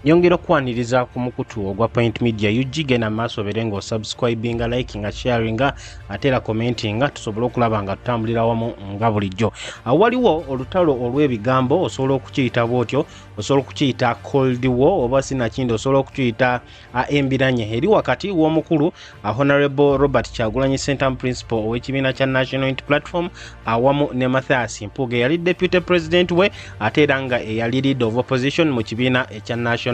Yongera okwaniriza ku mukutu ogwa Point Media UG na maaso berengo subscribinga, likinga, sharinga atera commentinga tusobole okulaba nga tutambulira wamu nga bulijjo. Waliwo olutalo olw'ebigambo osobola okukiyita bwotyo, osobola okukiyita cold war oba sinakindi osobola okukiyita embiranye eri wakati w'omukulu Honorable Robert Kyagulanyi Ssentamu Principal ow'ekibiina kya National Unity Platform awamu ne Mathias Mpuuga yali Deputy President we ate era nga eyali Leader of Opposition mu kibiina ekya National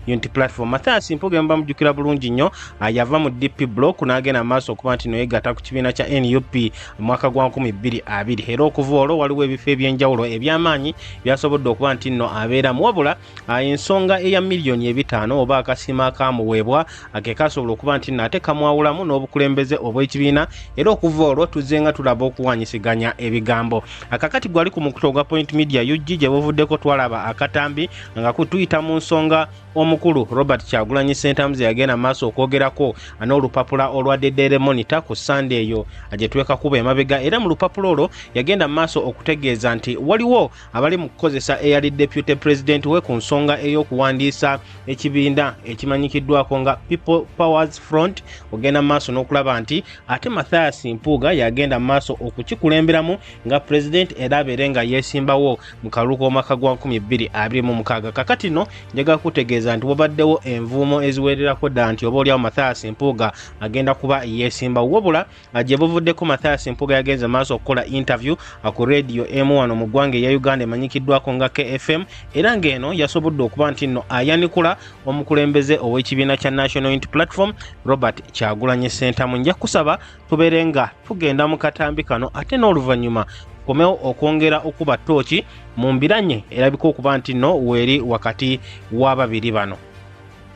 Unity Platform. Mathias Mpuuga mba mujjukira bulungi nnyo yava mu DP block n'agenda maaso okuba nti noyegatta ku kibiina kya NUP mu mwaka gwa 2020 era okuva olwo waliwo ebifo eby'enjawulo eby'amaanyi byasobodde okuba nti nno abeeramu wabula ensonga eya miliyoni 5 oba akasiima akamuweebwa ake kasobola okuba nti nno ate kamwawulamu n'obukulembeze obw'ekibiina era okuva olwo tuzze nga tulaba okuwanyisiganya ebigambo. Akakati gwali ku mukutu ogwa Point Media UG gye buvuddeko twalaba akatambi nga kutuyita mu nsonga omukulu Robert Kyagulanyi Ssentamu yagenda maaso okwogerako n'olupapula olwa Daily Monitor ku Sunday eyo ajetweka kuba emabega era mu lupapula olwo yagenda maaso okutegeeza nti waliwo abali mu kukozesa eyali Deputy President we ku nsonga ey'okuwandiisa ekibiina ekimanyikiddwako nga People Powers Front. Ogenda maaso n'okulaba nti ate Mathias Mpuuga yagenda maaso okukikulemberamu nga President era abeere nga yeesimbawo mu kalulu k'omwaka gwa 2026. Kakati no njagala kutegeeza nti wabaddewo envuumo eziwererako dda nti oba oliawo Mathias Mpuuga agenda kuba yeesimbawo wabula gye buvuddeko Mathias Mpuuga yagenze maaso okukola interview ku Radio M1 mu ggwanga eya Uganda emanyikiddwako nga KFM era ng'eno yasobodde okuba nti nno ayanikula omukulembeze ow'ekibiina kya National Unity Platform Robert Kyagulanyi Ssentamu. Nja kusaba tubeere nga tugenda mu katambi kano ate n'oluvannyuma komeo okwongera okuba tooki mu mbiranye erabika okuba nti nno weeri wakati w'ababiri bano.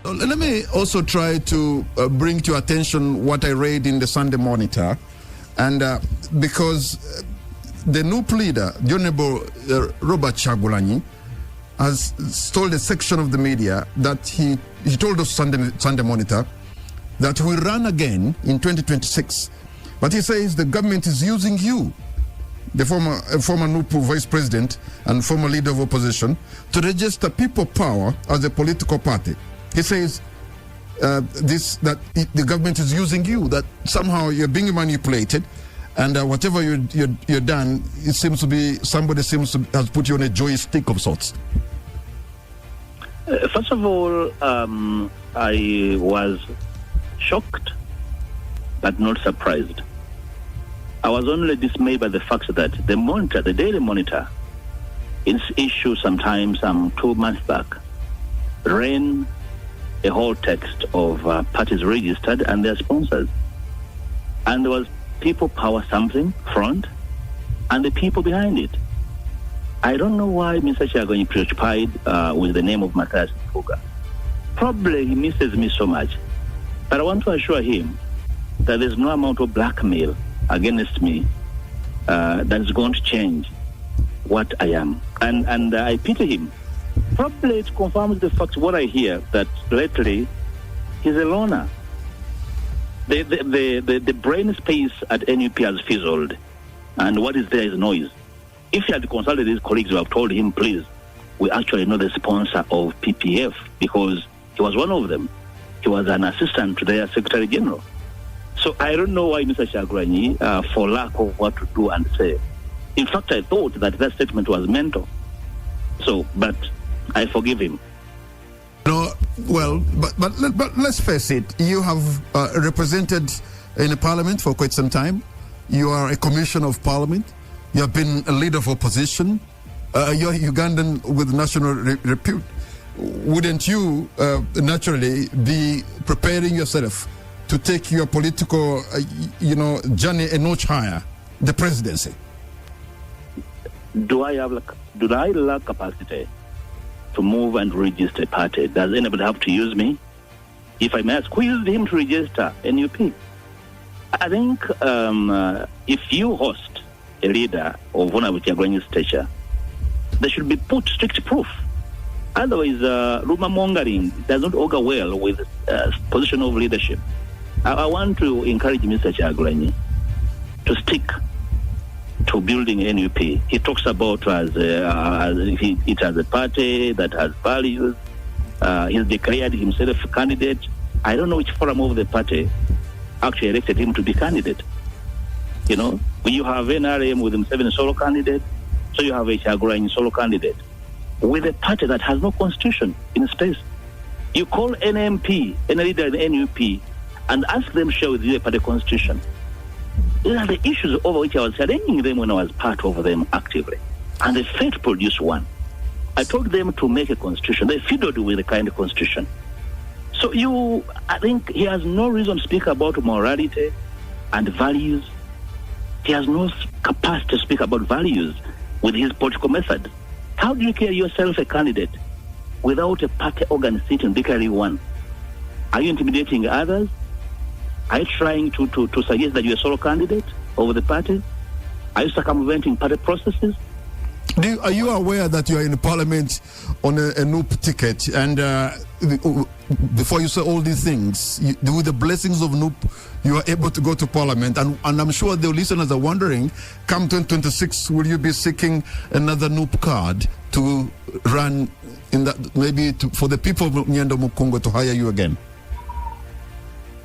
Let me also try to bring to your attention what I read in the Sunday Monitor, and because the NUP leader, the Honorable Robert Kyagulanyi, has told a section of the media that he told us Sunday Monitor that we run again in 2026, but he says the government is using you, the former NUP vice president and former leader of opposition, to register People Power as a political party. He says that the government is using you, that somehow you're being manipulated, and whatever you're done, it seems to be somebody has put you on a joystick of sorts. First of all, I was shocked but not surprised. I was only dismayed by the fact that the Daily Monitor, in its issue sometime some 2 months back, ran a whole text of parties registered and their sponsors. And there was People Power something front and the people behind it. I don't know why Mr. Kyagulanyi preoccupied with the name of Mathias Mpuuga. Probably he misses me so much. But I want to assure him that there's no amount of blackmail against me that is going to change what I am. And I pity him. Probably it confirms the fact what I hear, that lately he's a loner. The brain space at NUP has fizzled, and what is there is noise. If he had consulted his colleagues who have told him, please, we actually know the sponsor of PPF, because he was one of them. He was an assistant to their Secretary General. So I don't know why Mr. Kyagulanyi, for lack of what to do and say. In fact, I thought that statement was mental. So, but I forgive him. No, well, but let's face it. You have represented in the parliament for quite some time. You are a commissioner of parliament. You have been a leader of opposition. You're Ugandan with national repute. Wouldn't you naturally be preparing yourself to take your political, journey a notch higher, the presidency? Do I lack capacity to move and register a party? Does anybody have to use me? If I may ask, who used him to register NUP? I think if you host a leader of Honorable Kyagulanyi's stature, there should be put strict proof. Otherwise, rumor mongering does not augur well with position of leadership. I want to encourage Mr. Kyagulanyi to stick to building NUP. He talks about it as a party that has values. He's declared himself a candidate. I don't know which forum of the party actually elected him to be candidate. You know, you have NRM with himself a solo candidate, so you have a Kyagulanyi solo candidate with a party that has no constitution in its place. You call NMP, any leader in the NUP, and ask them to share with you a party constitution. These are the issues over which I was challenging them when I was part of them actively. And they failed to produce one. I told them to make a constitution. They fiddled with the kind of constitution. So I think he has no reason to speak about morality and values. He has no capacity to speak about values with his political method. How do you declare yourself a candidate without a party organ sitting declaring one? Are you intimidating others? Are you trying to suggest that you're a solo candidate over the party? Are you circumventing party processes? Are you aware that you are in Parliament on a NUP ticket, and before you say all these things, with the blessings of NUP, you are able to go to Parliament, and I'm sure the listeners are wondering, come 2026, will you be seeking another NUP card to run in that, maybe for the people of Nyando Mukongo to hire you again?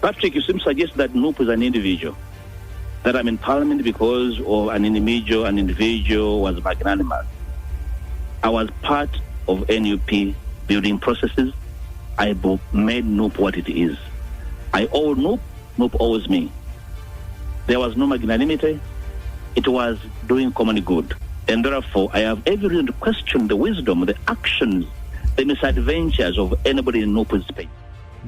Patrick, you seem to suggest that NUP is an individual. That I'm in Parliament because of an individual was magnanimous. I was part of NUP building processes. I made NUP what it is. I owe NUP, NUP owes me. There was no magnanimity. It was doing common good. And therefore, I have every reason to question the wisdom, the actions, the misadventures of anybody in NUP's space.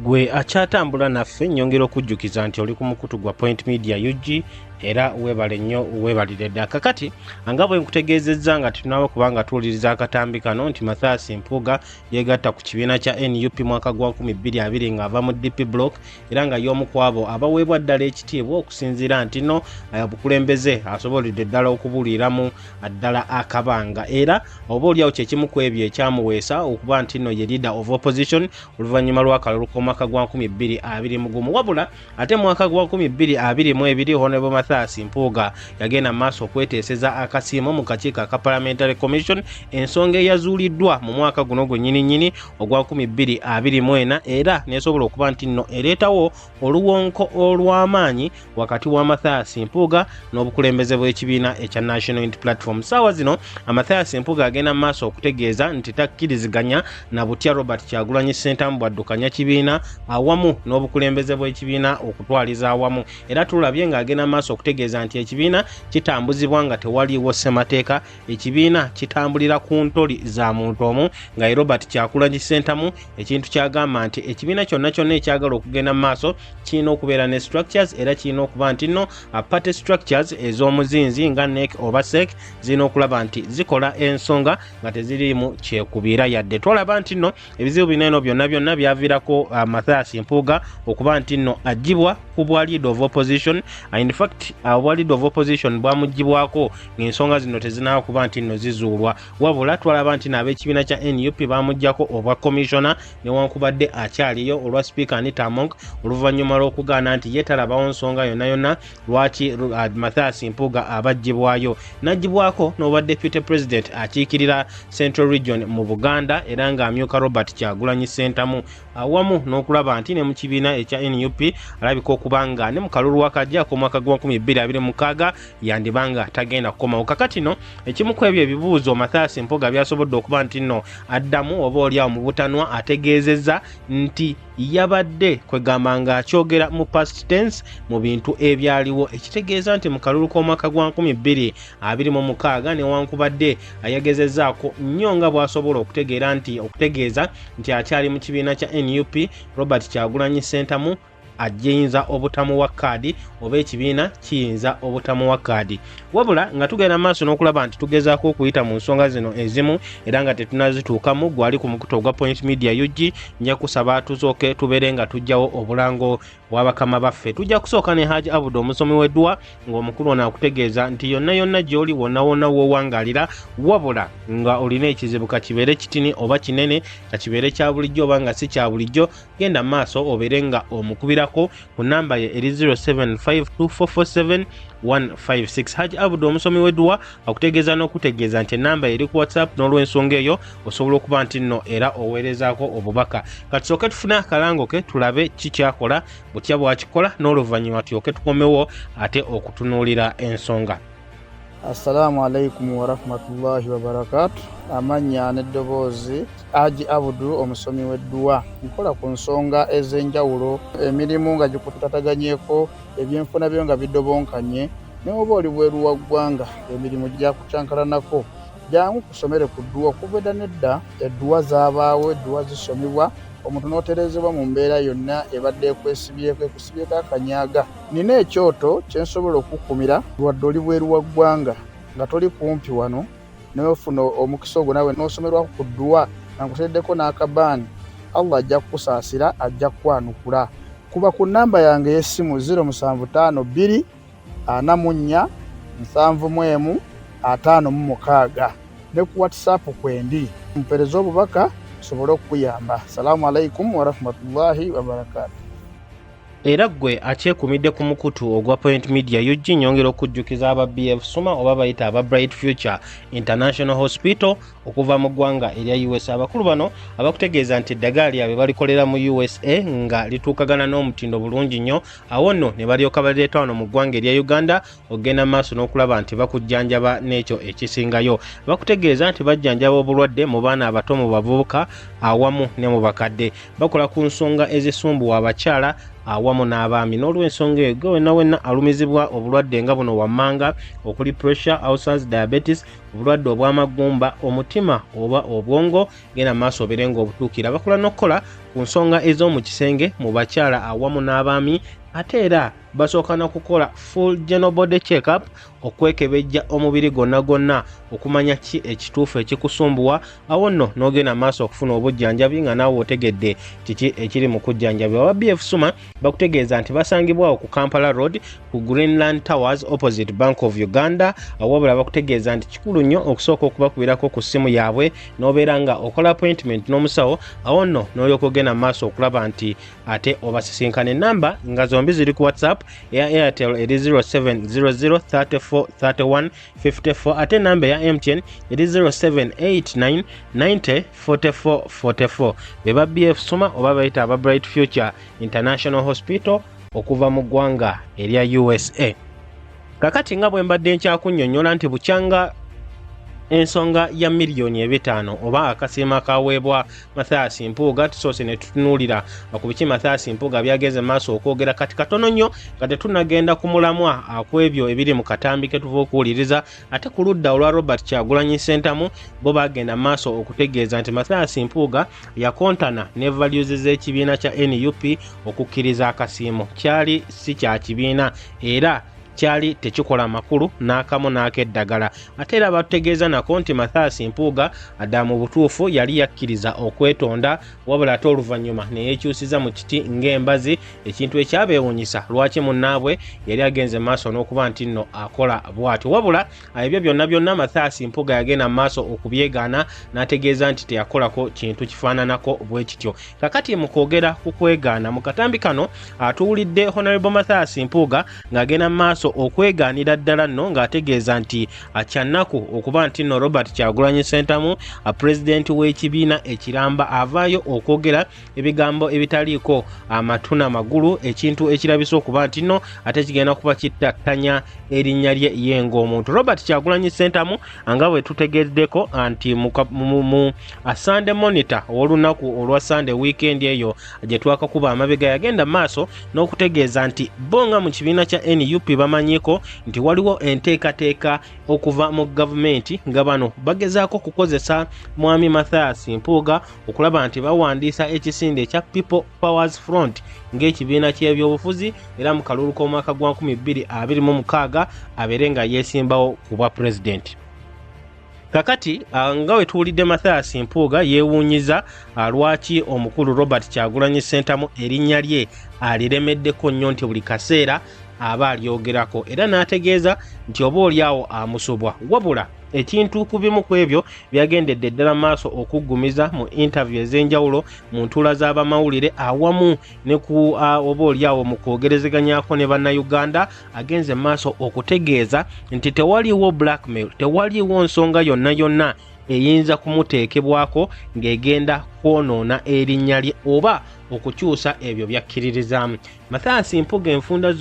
Gwe akyatambula naffe nnyongera okujjukiza nti oli ku mukutu gwa Point Media UG era weebale nnyo weebalire dda. Kakati nga bwe nkutegeezezza nga tunaaba kubanga tuwuliriza akatambi kano nti Mathias Mpuuga yeegatta ku kibiina kya NUP mwaka gwa 2020 ng'ava mu DP Block era nga y'omu ku abo abaweebwa ddala ekitiibwa okusinziira nti no bukulembeze asobolidde ddala okubuuliramu ddala akabanga era oba oliawo kyekimu ku ebyo ekyamuweesa okuba nti no ye leader of opposition oluvannyuma lw'akalulu k'omwaka gwa 2021 wabula ate mwaka gwa 2022 Honorable Mathias Mpuuga yagenda maaso okweteeseza akasiimo mu kakiiko aka Parliamentary Commission ensonga eyazuuliddwa mu mwaka guno gwennyini ogwa 2024 era nesobola okuba nti nno ereetawo oluwonko olw'amaanyi wakati wa Mathias Mpuuga n'obukulembeze bw'ekibiina ekya National Unity Platform. Saawa zino Mathias Mpuuga agenda maaso okutegeeza nti takkiriziganya na butya Robert Kyagulanyi Ssentamu bwaddukanya kibiina awamu n'obukulembeze bw'ekibiina okutwaliza awamu era tulabye ng'agenda maaso okutegeeza nti ekibiina kitambuzibwa nga tewaliiwo ssemateeka, ekibiina kitambulira ku ntoli za muntu omu nga Robert Kyagulanyi Ssentamu ekintu kyagamba nti ekibiina kyonna ekyagala okugenda mu maaso kirina okubeera ne structures era kirina okuba nti nno party structures ez'omuzinzi nga NEC oba SEC zirina okulaba nti zikola ensonga nga teziriimu kyekubiira yadde. Twalaba nti nno ebizibu bino byonna byaviirako Mathias Mpuuga okuba nti nno agibwa ku bwa leader of opposition. In fact, obwa leader of opposition bwamugibwako ng'ensonga zino tezinaba kuba nti nno zizuulwa wabula twalaba nti n'ab'ekibiina kya NUP bamuggyako obwa commissioner newankubadde akyaliyo olwa speaker Anita Among oluvannyuma lw'okugaana nti ye talabawo nsonga yonna lwaki Mathias Mpuuga abagibwayo. N'agibwako n'obwa deputy president akiikirira Central Region mu Buganda era ng'amyuka Robert Kyagulanyi Ssentamu awamu n'okulaba nti ne mu kibiina ekya NUP alabika okuba nga ne mu kalulu akajja mwaka gwa 2026 yandibanga tagenda kukomawo. Kakati no ekimu ku ebyo ebibuuzo Mathias Mpuuga byasobodde okuba nti nno addamu oba oliawo mu butanwa ategeezezza nti yabadde kwegamba nga akyogera mu past tense mu bintu ebyaliwo ekitegeeza nti mu kalulu k'omwaka gwa 2026 newankubadde ayagezezzaako nnyo nga bw'asobola okutegeeza nti akyali mu kibiina kya NUP Robert Kyagulanyi Ssentamu ajinza obutamuwa kaadi oba ekibiina kiyinza obutamuwa kaadi wabula nga tugenda maaso n'okulaba nti tugezaako okuyita mu nsonga zino ezimu era nga tetunazituukamu gwali ku mukutu ogwa Point Media UG nja kusaba tusooke tubeere nga tujjawo obulango bw'abakama baffe. Tujja kusooka ne Haji Abud omusomi w'eddwa ng'omukulu ono akutegeeza nti yonna gy'oli wonna w'owangaalira wabula nga olina ekizibu kakibeere kitini oba kinene kakibeere kya bulijjo oba nga si kya bulijjo genda maaso obeere nga omukubira okutunuulirako ku namba ye eri 0752447156. Haji Abdu omusomi w'edduwa akutegeeza n'okutegeeza nti enamba eri ku WhatsApp n'olw'ensonga eyo osobola okuba nti nno era oweerezaako obubaka. Katusooke tufune akalango ke tulabe kikyakola butya bwakikola n'oluvannyuma tulyoke tukomewo ate okutunuulira ensonga. Assalamu alaikum wa rahmatullahi wa barakatuh. Amanya n'eddoboozi Haji Abdu omusomi w'edduwa. Nkola ku nsonga ez'enjawulo, emirimu nga gikutataganyeko, ebyenfuna byo nga bidobonkanye, ne oba oli bweru wa ggwanga emirimu gyakucankalanako. Jangu kusomere ku dduwa okuva edda nedda edduwa zaabaawo, edduwa zisomibwa, omuntu n'oterezebwa mu mbeera yonna ebadde ekusibyeko akanyaaga. Nina ekyoto kye nsobola okukumira wadde oli bweru wa ggwanga nga toli kumpi wano n'ofuna omukisa ogwo nawe n'osomerwako ku dduwa nga nkuteddeko n'akabaani, Allah ajja kukusaasira, ajja kukwanukula. Kuba ku nnamba yange y'essimu 075 44 71 556 ne ku WhatsApp kwendi mpereza obubaka sobole okuyamba. Assalamu alaikum wa rahmatullahi wa barakatuh. Era gwe akyekuumidde ku mukutu ogwa Point Media UG nyongera okujjukiza aba BF Suma oba bayita aba Bright Future International Hospital okuva mu ggwanga erya USA. Abakulu bano abakutegeeza nti eddagala lyabwe balikolera mu USA nga lituukagana n'omutindo bulungi nnyo, awo nno ne balyoka baleeta wano mu ggwanga erya Uganda ogenda maaso n'okulaba nti bakujjanjaba n'ekyo ekisingayo. Bakutegeeza nti bajjanjaba obulwadde mu baana abato, mu bavubuka awamu ne mu bakadde. Bakola ku nsonga ezisumbuwa abakyala awamu n'abaami. N'olw'ensonga eyo gwe wenna alumizibwa obulwadde nga buno wammanga, okuli pressure, ulcers, diabetes, obulwadde obw'amagumba, omutima oba obwongo, genda maaso obere ng'obutuukira. Bakola n'okukola ku nsonga ez'omu kisenge mu bakyala awamu n'abaami, ate era basooka n'okukola full general body check-up okwekebejja omubiri gwonna okumanya ki ekituufu ekikusumbuwa, awo nno n'ogenda maaso okufuna obujjanjabi nga naawe otegedde kiki ekiri mu kujjanjabibwa. Aba BF Suma bakutegeeza nti basangibwawo ku Kampala Road ku Greenland Towers opposite Bank of Uganda. Wabula bakutegeeza nti kikulu nnyo okusooka okubakubirako ku ssimu yaabwe n'obeera nga okola appointment n'omusawo, awo nno n'olyoka ogenda maaso okulaba nti ate obasisinkana. Ennamba nga zombi ziri ku WhatsApp ya Airtel eri 0700343154, ate namba ya MTN eri 0789904444. Beba BF Suma oba bayita aba Bright Future International Hospital okuva mu ggwanga erya USA. Kakati nga bwe mbadde nkyakunnyonnyola nti bukyanga ensonga ya miliyoni 5 oba akasiima kaweebwa Mathias Mpuuga, tusoose ne tutunuulira ku biki Mathias Mpuuga byageze maaso okwogera kati katono nnyo nga tetunnagenda ku mulamwa akwebyo ebiri mu katambi ke tuva okuwuliriza. Ate ku ludda olwa Robert Kyagulanyi Ssentamu bo bagenda maaso okutegeeza nti Mathias Mpuuga yakontana ne values z'ekibiina kya NUP okukkiriza akasiimo. Kyali si kya kibiina era kyali tekikola makulu n'akamu n'akeddagala. Ate era batutegeeza nako nti Mathias Mpuuga adda mu butuufu yali yakkiriza okwetonda, wabula ate oluvannyuma ne yeekyusiza mu kiti ng'embazi, ekintu ekyabeewuunyisa lwaki munnaabwe yali agenze maaso n'okuba nti nno akola bw'atyo. Wabula ebyo byonna Mathias Mpuuga yagenda maaso okubyegaana n'ategeeza nti teyakolako kintu kifaananako bwe kityo. Kakati mu kwogera ku kwegaana mu katambi kano atuwulidde Honorable Mathias Mpuuga ng'agenda maaso okwegaanira ddala nno ng'ategeeza nti akyannaku okuba nti nno Robert Kyagulanyi Ssentamu pulezidenti w'ekibiina ekiramba avaayo okwogera ebigambo ebitaliiko amatuna magulu, ekintu ekirabisa okuba nti nno ate kigenda kuba kittattanya erinnya lye ye ng'omuntu. Robert Kyagulanyi Ssentamu nga bwe tutegeddeko nti mu Sunday Monitor olunaku olwa Sunday weekend eyo gye twakakuba amabega yagenda maaso n'okutegeeza nti bo nga mu kibiina kya NUP bamanyiko nti waliwo enteekateeka okuva mu gavumenti nga bano bagezaako kukozesa mwami Mathias Mpuuga okulaba nti bawandiisa ekisinde ekya People Powers Front ng'ekibiina ky'ebyobufuzi, era mu kalulu k'omwaka gwa 2026 abeere nga yeesimbawo ku bwa pulezidenti. Kakati nga we tuwulidde Mathias Mpuuga yeewuunyiza lwaki omukulu Robert Kyagulanyi Ssentamu erinnya lye aliremeddeko nnyo nti buli kaseera aba alyogerako era n'ategeeza nti oba oliawo amusobwa wabula ekintu ku bimu ku ebyo byagendedde ddala maaso okuggumiza mu interview ez'enjawulo mu ntuula z'abamawulire awamu ne ku oba oliawo mu kwogerezeganyako ne bannayuganda agenze maaso okutegeeza nti tewaliwo blackmail tewaliwo nsonga yonna yonna eyinza kumuteekebwako ng'egenda kwonoona erinnya lye oba okukyusa ebyo byakkiririzaamu. Mathias Mpuuga enfunda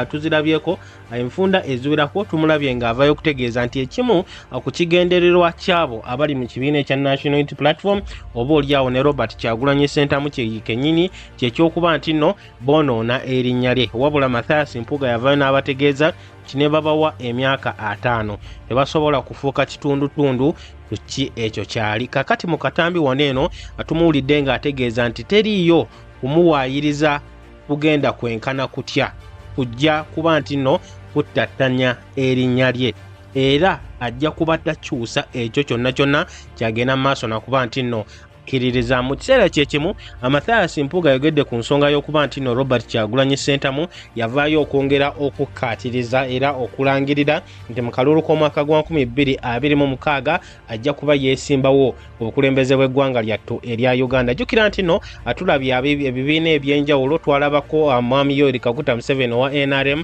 tuzirabyeko enfunda eziwerako tumulabye ng'avaayo okutegeeza nti ekimu ku kigendererwa kyabo abali mu kibiina ekya National Unity Platform oba oliawo ne Robert Kyagulanyi Ssentamu kennyini kyekyokuba nti nno boonoona erinnya lye wabula Mathias Mpuuga yavaayo n'abategeeza kine babawa emyaka 5 tebasobola kufuuka kitundutundu kuki ekyo kyali. Kakati mu katambi wano eno atumuwulidde ng'ategeeza nti teriiyo kumuwaayiriza kugenda kwenkana kutya kujja kuba nti nno kuttattanya erinnya lye era ajja kuba takyusa ekyo kyonna kyonna kyagenda mu maaso nakuba nti nno akkiririza. Mu kiseera kyekimu Mathias Mpuuga yogedde ku nsonga y'okuba nti nno Robert Kyagulanyi Ssentamu yavaayo okwongera okukkaatiriza era okulangirira nti mu kalulu k'omwaka gwa 2026 ajja kuba yeesimbawo obukulembeze bw'eggwanga lyattu erya Uganda. Jjukira nti nno atulabye ebibiina eby'enjawulo twalabako Mwami Yoweri Kaguta Museveni owa NRM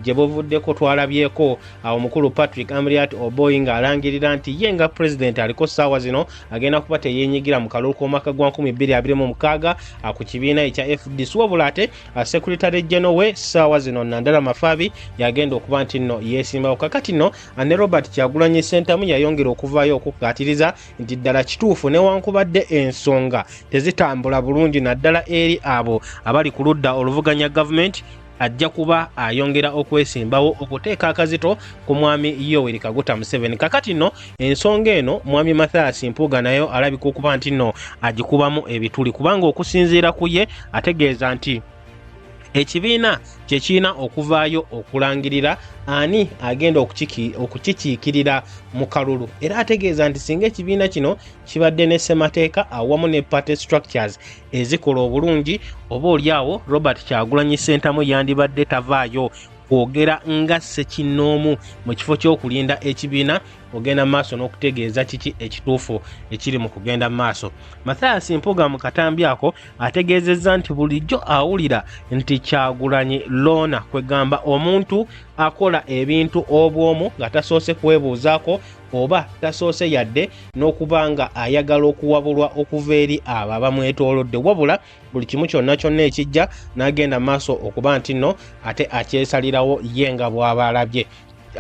gye buvuddeko twalabyeko omukulu Patrick Amuriat Oboy ng'alangirira nti ye nga president aliko ssaawa zino agenda kuba teyeenyigira mu kalulu k'omwaka gwa 2026 ku kibiina ekya FDC wabula ate Secretary General we ssaawa zino Nandala Mafabi yagenda okuba nti nno yeesimbawo. Kakati nno ne Robert Kyagulanyi Ssentamu yayongera okuvaayo okukkaatiriza nti ddala kituufu newankubadde ensonga tezitambula bulungi naddala eri abo abali ku ludda oluvuganya gavumenti ajja kuba ayongera okwesimbawo okuteeka akazito ku Mwami Yoweri Kaguta Museveni. Kakati nno ensonga eno Mwami Mathias Mpuuga nayo alabika okuba nti nno agikubamu ebituli kubanga okusinziira ku ye ategeeza nti ekibiina kyekirina okuvaayo okulangirira ani agenda okukikiikirira mu kalulu era ategeeza nti singa ekibiina kino kibadde ne ssemateeka awamu ne party structures ezikola obulungi oba oliawo Robert Kyagulanyi Ssentamu yandibadde tavaayo kwogera nga ssekinnoomu mu kifo ky'okulinda ekibiina ogenda maaso n'okutegeeza kiki ekituufu ekiri mu kugenda maaso. Mathias Mpuuga mu katambi ako ategeezezza nti bulijjo awulira nti Kyagulanyi loona kwegamba omuntu akola ebintu obwomu nga tasoose kwebuuzaako oba tasoose yadde n'okubanga ayagala okuwabulwa okuva eri abo abamwetoolodde wabula buli kimu kyonna kyonna ekijja n'agenda maaso okuba nti nno ate akyesalirawo ye nga bw'aba alabye.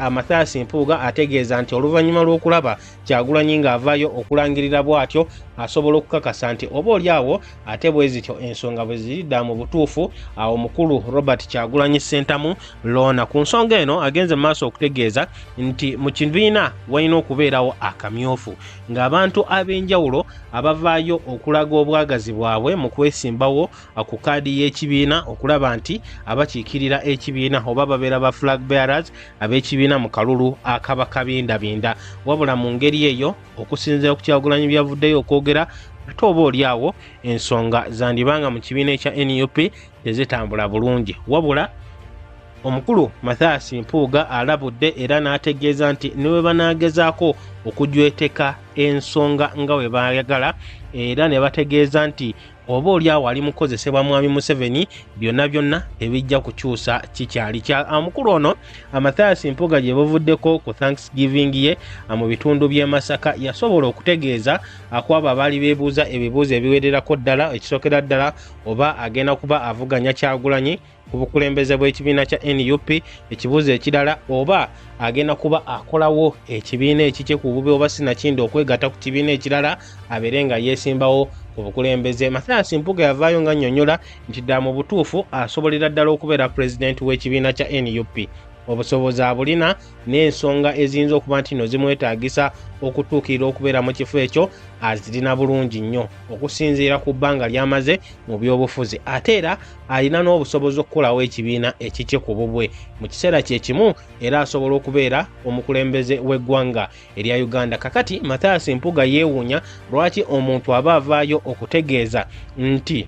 Mathias Mpuuga ategeeza nti oluvannyuma lw'okulaba Kyagulanyi ng'avaayo okulangirira bw'atyo asobola okukakasa nti oba oliawo ate bwe zityo ensonga bwe ziridda mu butuufu awo mukulu Robert Kyagulanyi Ssentamu loona. Ku nsonga eno agenze mu maaso okutegeeza nti mu kibiina walina okubeerawo akamyufu ng'abantu ab'enjawulo abavaayo okulaga obwagazi bwabwe mu kwesimbawo ku kaadi y'ekibiina okulaba nti abakiikirira ekibiina oba babeera ba flag bearers ab'ekibiina mu kalulu akaba kabindabinda wabula mu ngeri eyo okusinziira ku Kyagulanyi byavuddeyo okwogera ate oba oliawo ensonga zandibanga mu kibiina ekya NUP tezitambula bulungi wabula omukulu Mathias Mpuuga alabudde era n'ategeeza nti niwe banaagezaako okujweteka ensonga nga we bayagala era ne bategeeza nti oba oliawo ali mukozesebwa Mwami Museveni byonna byonna ebijja kukyusa kikyali kya omukulu ono Mathias Mpuuga gye bavuddeko ku Thanksgiving ye mu bitundu by'e Masaka yasobola okutegeeza akwaba abaali beebuuza ebibuuzo ebiwererako ddala ekisookera ddala oba agenda kuba avuganya Kyagulanyi ku bukulembeze bw'ekibiina kya NUP ekibuuzo ekirala oba agenda kuba akolawo ekibiina ekikye ku bubi oba sinakindi okwegatta ku kibiina ekirala abeere nga yeesimbawo ku bukulembeze. Mathias Mpuuga yavaayo nga nnyonnyola nti ddala mu butuufu asobolera ddala okubeera pulezidenti w'ekibiina kya NUP. Obusobozi abulina n'ensonga eziyinza okuba nti no zimwetaagisa okutuukirira okubeera mu kifo ekyo azirina bulungi nnyo okusinziira ku bbanga ly'amaze mu byobufuzi ate era alina n'obusobozi okukolawo ekibiina ekikye ku bubwe mu kiseera kyekimu era asobola okubeera omukulembeze w'eggwanga erya Uganda. Kakati Mathias Mpuuga yeewuunya lwaki omuntu aba avaayo okutegeeza nti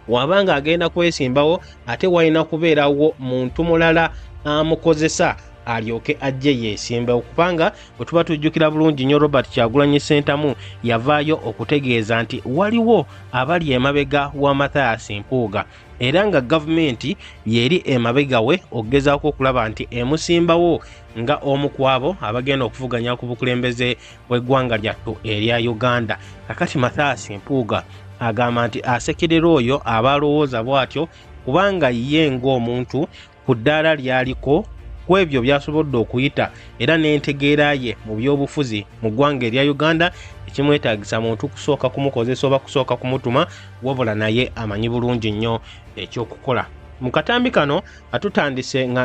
wabanga agenda kwesimbawo ate walina kubeerawo muntu mulala amukozesa alyoke ajje yeesimbawo, kubanga bwe tuba tujjukira bulungi nnyo Robert Kyagulanyi Ssentamu yavaayo okutegeeza nti waliwo abali emabega wa Mathias Mpuuga era nga gavumenti yeri emabega we okugezaako okulaba nti emusimbawo nga omu ku abo abagenda okuvuganya ku bukulembeze bw'eggwanga lyattu erya Uganda. Kakati Mathias Mpuuga agamba nti asekerera oyo aba alowooza bw'atyo kubanga ye ng'omuntu ku ddaala lyaliko ku ebyo byasobodde okuyita era n'entegeera ye mu byobufuzi mu ggwanga erya Uganda ekimwetaagisa muntu kusooka kumukozesa oba kusooka kumutuma, wabula naye amanyi bulungi nnyo ekyokukola. Mu katambi kano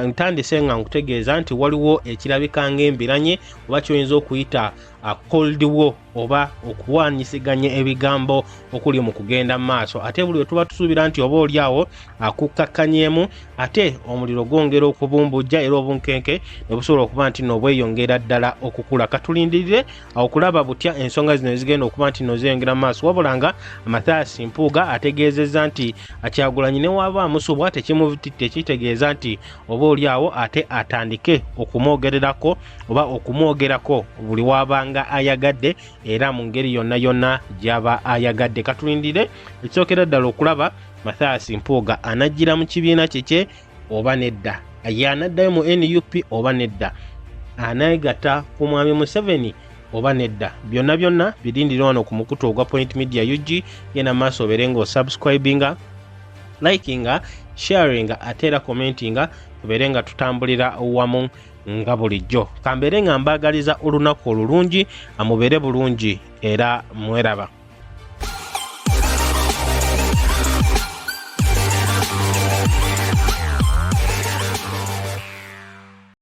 ntandise nga nkutegeeza nti waliwo ekirabika ng'embiranye oba kyoyinza okuyita cold war oba okuwanyisiganya ebigambo okuli mu kugenda mu maaso, ate buli tuba tusuubira nti oba oliawo akukkakanyeemu ate omuliro gwongera okubumbujja era obunkenke ne busobola okuba nti no bweyongera ddala okukula. Katulindirire okulaba butya ensonga zino zigenda okuba nti no zeyongera mu maaso, wabula nga Mathias Mpuuga ategeezezza nti Kyagulanyi ne waba amusubwa tekitegeeza nti oba oliawo ate atandike okumwogererako oba okumwogerako buli wabanga ayagadde era mu ngeri yonna gy'aba ayagadde. Katulindire ekisookera ddala okulaba Mathias Mpuuga anajjira mu kibiina kye oba nedda, yanaddayo mu NUP oba nedda, anayegatta ku Mwami Museveni oba nedda. Byonna birindire wano ku mukutu ogwa Point Media UG. Genda maaso obeere ng'osubscribinga, likinga, sharinga ate era commentinga, tubeere nga tutambulira wamu nga bulijjo. Kambeere nga mbaagaliza olunaku olulungi, amubeere bulungi era mweraba.